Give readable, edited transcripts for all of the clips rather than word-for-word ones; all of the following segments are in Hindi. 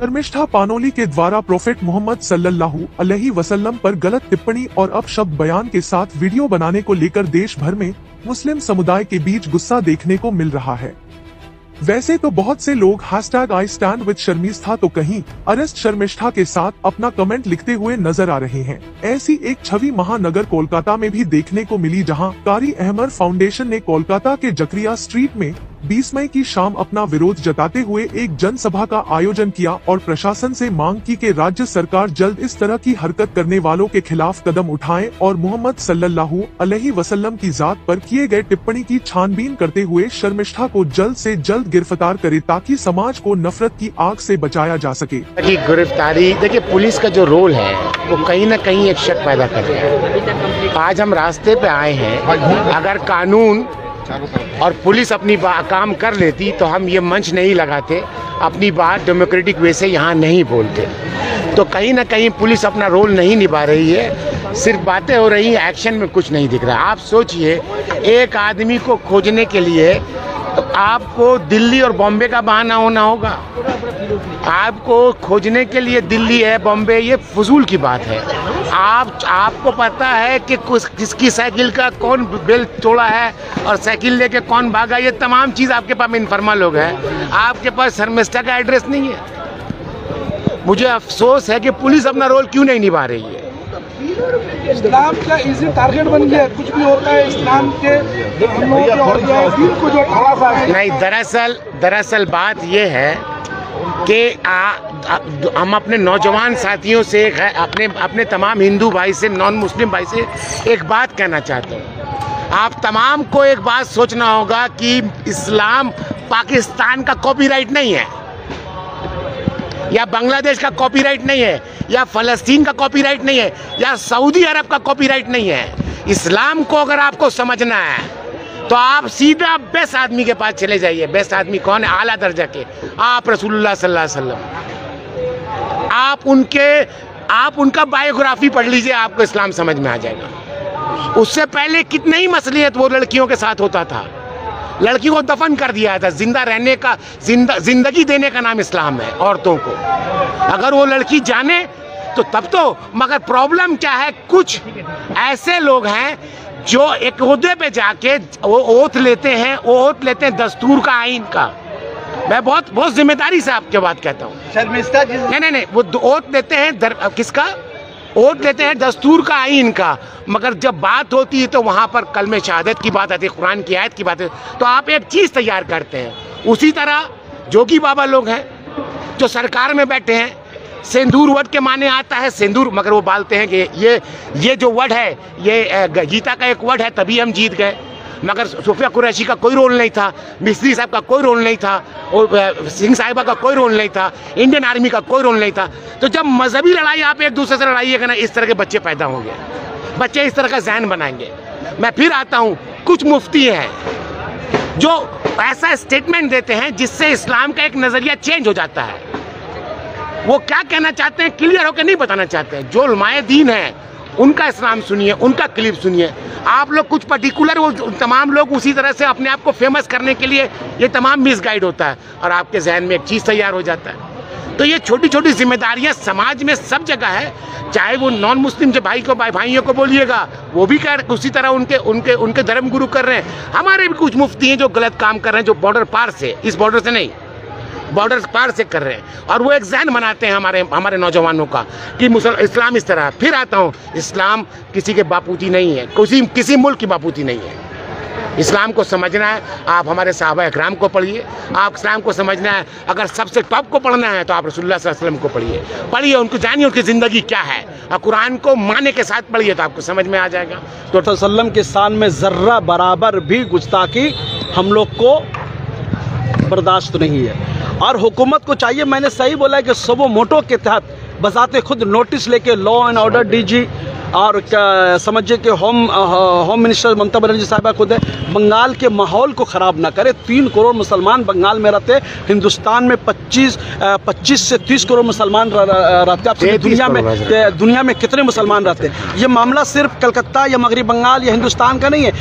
शर्मिष्ठा पानोली के द्वारा प्रोफेट मोहम्मद सल्लल्लाहु अलैहि वसल्लम पर गलत टिप्पणी और अपशब्द बयान के साथ वीडियो बनाने को लेकर देश भर में मुस्लिम समुदाय के बीच गुस्सा देखने को मिल रहा है। वैसे तो बहुत से लोग #I stand with शर्मिष्ठा तो कहीं अरेस्ट शर्मिष्ठा के साथ अपना कमेंट लिखते हुए नजर आ रहे हैं। ऐसी एक छवि महानगर कोलकाता में भी देखने को मिली, जहां कारी अहमद फाउंडेशन ने कोलकाता के जकरिया स्ट्रीट में 20 मई की शाम अपना विरोध जताते हुए एक जनसभा का आयोजन किया और प्रशासन से मांग की कि राज्य सरकार जल्द इस तरह की हरकत करने वालों के खिलाफ कदम उठाए और मोहम्मद सल्लल्लाहु अलैहि वसल्लम की जात पर किए गए टिप्पणी की छानबीन करते हुए शर्मिष्ठा को जल्द से जल्द गिरफ्तार करे, ताकि समाज को नफरत की आग से बचाया जा सके। गिरफ्तारी, देखिए पुलिस का जो रोल है वो कहीं न कहीं एक शक पैदा कर रहा है। आज हम रास्ते पे आए हैं, अगर कानून और पुलिस अपनी काम कर लेती तो हम ये मंच नहीं लगाते, अपनी बात डेमोक्रेटिक वे से यहाँ नहीं बोलते। तो कहीं ना कहीं पुलिस अपना रोल नहीं निभा रही है, सिर्फ बातें हो रही हैं, एक्शन में कुछ नहीं दिख रहा। आप सोचिए, एक आदमी को खोजने के लिए तो आपको दिल्ली और बॉम्बे का बहाना होना होगा। आपको खोजने के लिए दिल्ली है, बॉम्बे, ये फजूल की बात है। आपको पता है कि किसकी साइकिल का कौन बेल्ट तोड़ा है और साइकिल लेके कौन भागा, ये तमाम चीज़ आपके पास में इन्फॉर्मल लोग हैं। आपके पास शर्मिष्ठा का एड्रेस नहीं है। मुझे अफसोस है कि पुलिस अपना रोल क्यों नहीं निभा रही है। इस्लाम का इजी टारगेट बन गया, कुछ भी होता है इस्लाम के दिन को जो नहीं, दरअसल बात ये है कि हम अपने नौजवान साथियों से, अपने तमाम हिंदू भाई से, नॉन मुस्लिम भाई से एक बात कहना चाहते हैं। आप तमाम को एक बात सोचना होगा कि इस्लाम पाकिस्तान का कॉपीराइट नहीं है, या बांग्लादेश का कॉपीराइट नहीं है, या फ़लस्तीन का कॉपीराइट नहीं है, या सऊदी अरब का कॉपीराइट नहीं है। इस्लाम को अगर आपको समझना है तो आप सीधा बेस्ट आदमी के पास चले जाइए। बेस्ट आदमी कौन है? आला दर्जा के आप रसूलुल्लाह सल्लल्लाहु अलैहि वसल्लम। आप उनका बायोग्राफी पढ़ लीजिए, आपको इस्लाम समझ में आ जाएगा। उससे पहले कितने ही मसलियत वो लड़कियों के साथ होता था, लड़कियों को दफन कर दिया था। जिंदा रहने का, जिंदगी देने का नाम इस्लाम है औरतों को। अगर वो लड़की जाने तो तब तो, मगर प्रॉब्लम क्या है, कुछ ऐसे लोग हैं जो एक ओहदे पे जाके वो ओथ लेते हैं, दस्तूर का, आइन का। मैं बहुत जिम्मेदारी से आपके बात कहता हूँ। शर्मिष्ठा जी नहीं, वो ओथ लेते हैं किसका? ओथ लेते हैं दस्तूर का, आइन का। मगर जब बात होती है तो वहाँ पर कलमे शहादत की बात आती है, कुरान की आयत की बात है, तो आप एक चीज़ तैयार करते हैं। उसी तरह जोगी बाबा लोग हैं जो सरकार में बैठे हैं, सिंदूर वर्ड के माने आता है सिंदूर, मगर वो बोलते हैं कि ये जो वर्ड है, ये गीता का एक वर्ड है, तभी हम जीत गए। मगर सूफिया कुरैशी का कोई रोल नहीं था, मिस्त्री साहब का कोई रोल नहीं था, और सिंह साहिबा का कोई रोल नहीं था, इंडियन आर्मी का कोई रोल नहीं था। तो जब मजहबी लड़ाई आप एक दूसरे से लड़ाइएगा ना, इस तरह के बच्चे पैदा होंगे, बच्चे इस तरह का जहन बनाएंगे। मैं फिर आता हूँ, कुछ मुफ्ती हैं जो ऐसा स्टेटमेंट देते हैं जिससे इस्लाम का एक नज़रिया चेंज हो जाता है। वो क्या कहना चाहते हैं क्लियर होकर नहीं बताना चाहते हैं। जो उलमाए दीन हैं उनका इस्लाम सुनिए, उनका क्लिप सुनिए। आप लोग कुछ पर्टिकुलर, वो तमाम लोग उसी तरह से अपने आप को फेमस करने के लिए ये तमाम मिसगाइड होता है और आपके जहन में एक चीज़ तैयार हो जाता है। तो ये छोटी छोटी जिम्मेदारियां समाज में सब जगह है, चाहे वो नॉन मुस्लिम जो भाइयों को बोलिएगा, वो भी कर उसी तरह उनके धर्म गुरु कर रहे हैं। हमारे भी कुछ मुफ्ती हैं जो गलत काम कर रहे हैं, जो बॉर्डर पार से, इस बॉर्डर से नहीं, बॉर्डर पार से कर रहे हैं, और वो एक जहन बनाते हैं हमारे नौजवानों का कि इस्लाम इस तरह। फिर आता हूँ, इस्लाम किसी के बापूती नहीं है, किसी मुल्क की बापूती नहीं है। इस्लाम को समझना है, आप हमारे सहाबा इकराम को पढ़िए। आप इस्लाम को समझना है, अगर सबसे टॉप को पढ़ना है तो आप रसूलुल्लाह सल्लल्लाहु अलैहि वसल्लम को पढ़िए, उनको जानिए उनकी ज़िंदगी क्या है, और कुरान को माने के साथ पढ़िए तो आपको समझ में आ जाएगा। तो सल्लम के शान में ज़र्रा बराबर भी गुस्ताखी हम लोग को बर्दाश्त नहीं है, और हुकूमत को चाहिए, मैंने सही बोला है कि सबो मोटो के तहत बजाते खुद नोटिस लेके लॉ एंड ऑर्डर डीजी और समझिए कि होम मिनिस्टर ममता बनर्जी साहिबा खुद है, बंगाल के माहौल को ख़राब ना करे। 3 करोड़ मुसलमान बंगाल में रहते, हिंदुस्तान में 25 से 30 करोड़ मुसलमान रहते। आप दुनिया में कितने मुसलमान रहते हैं? ये मामला सिर्फ कलकत्ता या मगरबी बंगाल या हिंदुस्तान का नहीं है,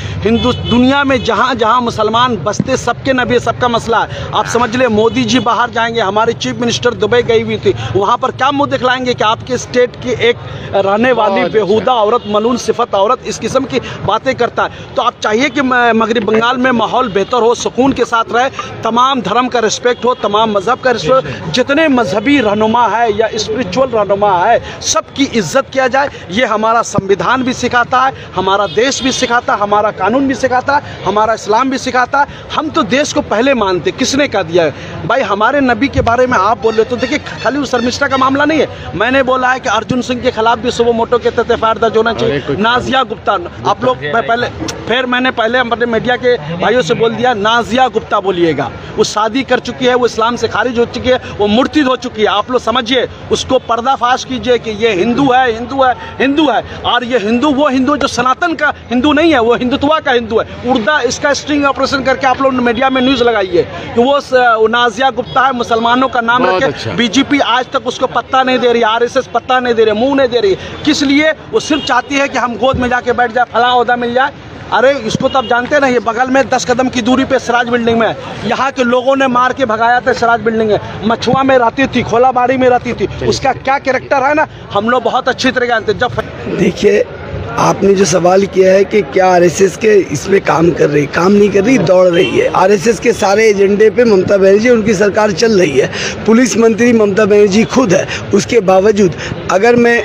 दुनिया में जहाँ जहाँ मुसलमान बसते सबके नबी, सबका मसला है। आप समझ ले, मोदी जी बाहर जाएंगे, हमारे चीफ मिनिस्टर दुबई गई हुई थी, वहाँ पर क्या मुँह दिखलाएंगे कि आपके स्टेट की एक रहने वाली बेहुदा औरत, मलून सिफत औरत इस किस्म की बातें करता है। तो आप चाहिए कि मगरबी बंगाल में माहौल बेहतर हो, सुकून के साथ रहे, तमाम धर्म का रिस्पेक्ट हो, तमाम मज़हब का रिस्पेक्ट, जितने मजहबी रहनुमा है या स्पिरिचुअल रहनुमा है सबकी इज्जत किया जाए। ये हमारा संविधान भी सिखाता है, हमारा देश भी सिखाता है, हमारा कानून भी सिखाता है, हमारा इस्लाम भी सिखाता है। हम तो देश को पहले मानते, किसने कह दिया है भाई? हमारे नबी के बारे में आप बोल रहे तो देखिए, खाली वो शर्मिष्ठा का मामला नहीं है। मैंने बोला है कि अर्जुन सिंह के खिलाफ भी सुबह मोटो के तहत एफआईआर दर्ज होना चाहिए। नाजिया गुप्ता, आप लोग मैंने पहले अपने मीडिया के भाइयों से बोल दिया, नाजिया गुप्ता बोलिएगा। वो शादी कर चुकी है, वो इस्लाम से खारिज हो चुकी है, वो मुर्तिद हो चुकी है। आप लोग समझिए, उसको पर्दाफाश कीजिए कि ये हिंदू है, हिंदू है, हिंदू है। और ये हिंदू वो हिंदू जो सनातन का हिंदू नहीं है, वो हिंदुत्वा का हिंदू है। उर्दा इसका स्ट्रिंग ऑपरेशन करके आप लोग मीडिया में न्यूज़ लगाइए कि वो नाजिया गुप्ता है, मुसलमानों का नाम रखे। अच्छा। बीजेपी आज तक उसको पत्ता नहीं दे रही, आरएसएस पत्ता नहीं दे रही, मुंह नहीं दे रही। किस लिए? वो सिर्फ चाहती है कि हम गोद में जाके बैठ जाए, फला ओहदा मिल जाए। अरे इसको तो आप जानते हैं ना, ये बगल में 10 कदम की दूरी पे सिराज बिल्डिंग में, यहाँ के लोगों ने मार के भगाया था। सिराज बिल्डिंग में मछुआ में रहती थी, खोलाबाड़ी में रहती थी, उसका क्या कैरेक्टर है ना, हम लोग बहुत अच्छी तरह जानते। जब देखिए, आपने जो सवाल किया है कि क्या आरएसएस के इसमें काम कर रही, काम नहीं कर रही, दौड़ रही है। आरएसएस के सारे एजेंडे पे ममता बनर्जी, उनकी सरकार चल रही है। पुलिस मंत्री ममता बनर्जी खुद है। उसके बावजूद अगर मैं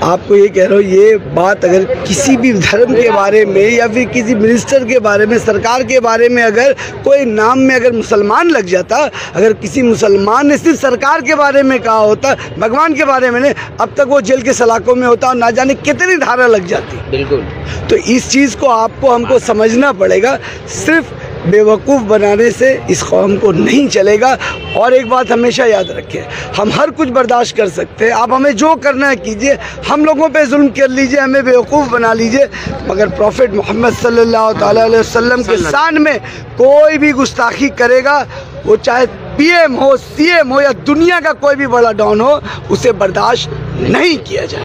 आपको ये कह रहा हूँ, ये बात अगर किसी भी धर्म के बारे में या फिर किसी मिनिस्टर के बारे में, सरकार के बारे में अगर कोई नाम में अगर मुसलमान लग जाता, अगर किसी मुसलमान ने सिर्फ सरकार के बारे में कहा होता, भगवान के बारे में नहीं, अब तक वो जेल के सलाखों में होता और ना जाने कितनी धारा लग जाती। बिल्कुल। तो इस चीज़ को आपको हमको समझना पड़ेगा। सिर्फ बेवकूफ़ बनाने से इस कौम को नहीं चलेगा। और एक बात हमेशा याद रखें, हम हर कुछ बर्दाश्त कर सकते हैं, आप हमें जो करना है कीजिए, हम लोगों पे जुल्म कर लीजिए, हमें बेवकूफ़ बना लीजिए, मगर प्रॉफिट मोहम्मद सल्लल्लाहु अलैहि वसल्लम के शान में कोई भी गुस्ताखी करेगा, वो चाहे पीएम हो, सीएम हो या दुनिया का कोई भी बड़ा डॉन हो, उसे बर्दाश्त नहीं किया जाए।